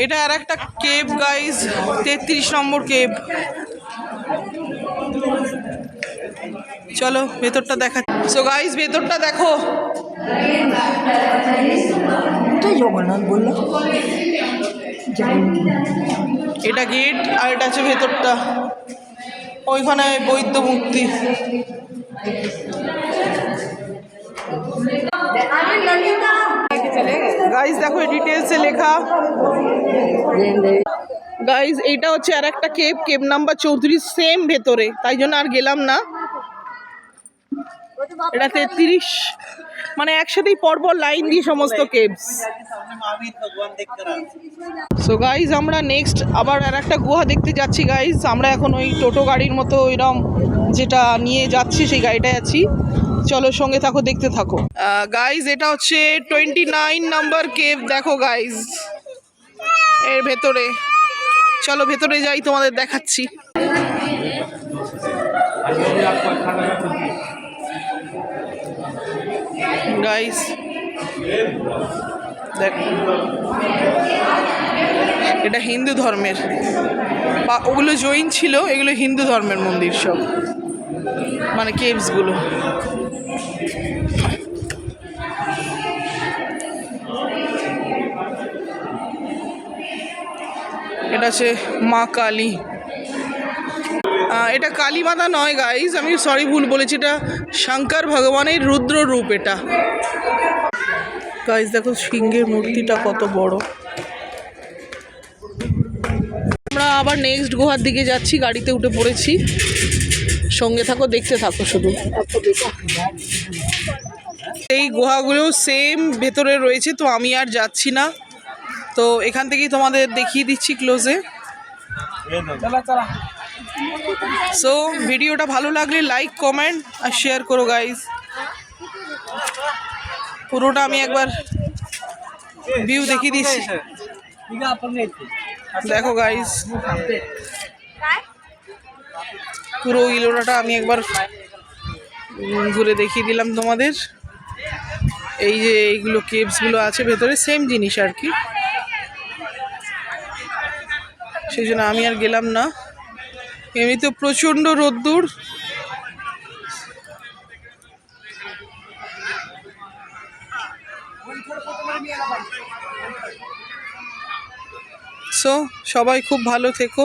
এটা আর একটা cave guys, 33 নম্বর cave. চলো ভেতরটা দেখা। সো গাইজ ভেতরটা দেখো। জগন্নাথ বললো এটা গেট আর এটা হচ্ছে ভেতরটা, ওইখানে বৈদ্য মূর্তি। গাইজ দেখো ডিটেলসে লেখা। গাইজ এইটা হচ্ছে আর একটা কেভ, কেভ নাম্বার 34, সেম ভেতরে, তাই জন্য আর গেলাম না। এটা 33, মানে একসাথেই পরপর লাইন দিয়ে সমস্ত কেভস। সো গাইজ আমরা নেক্সট আবার আর একটা গুহা দেখতে যাচ্ছি গাইজ। আমরা এখন ওই টোটো গাড়ির মতো ওইরকম যেটা নিয়ে যাচ্ছি সেই গাড়িটায় আছি। চলো সঙ্গে থাকো, দেখতে থাকো। গাইজ এটা হচ্ছে 29 নাম্বার কেভ। দেখো গাইজ এর ভেতরে, চলো ভেতরে যাই, তোমাদের দেখাচ্ছি। গাইজ দেখো, এটা হিন্দু ধর্মের, বা ওগুলো জৈন ছিল, এগুলো হিন্দু ধর্মের মন্দির সব, মানে কেভসগুলো। এটা হচ্ছে মা কালী। এটা কালী মাতা নয় গাইজ, আমি সরি ভুল বলেছি, এটা শঙ্কর ভগবানের রুদ্র রূপ এটা। গাইজ দেখো সিংহের মূর্তিটা কত বড়। আমরা আবার নেক্সট গুহার দিকে যাচ্ছি, গাড়িতে উঠে পড়েছি, সঙ্গে থাকো, দেখতে থাকো শুধু। এই গুহাগুলো সেম ভেতরে রয়েছে, তো আমি আর যাচ্ছি না, তো এখান থেকেই তোমাদের দেখিয়ে দিচ্ছি ক্লোজে। সো ভিডিওটা ভালো লাগলে লাইক, কমেন্ট আর শেয়ার করো গাইজ। পুরোটা আমি একবার ভিউ দেখিয়ে দিচ্ছি, দেখো গাইজ। পুরো ইলোরাটা আমি একবার ঘুরে দেখিয়ে দিলাম তোমাদের। এই যে এইগুলো কেভসগুলো আছে ভেতরে, সেম জিনিস আর কি, সেই জন্য আমি আর গেলাম না। এমনি তো প্রচণ্ড রোদ্দুর। সো সবাই খুব ভালো থেকো।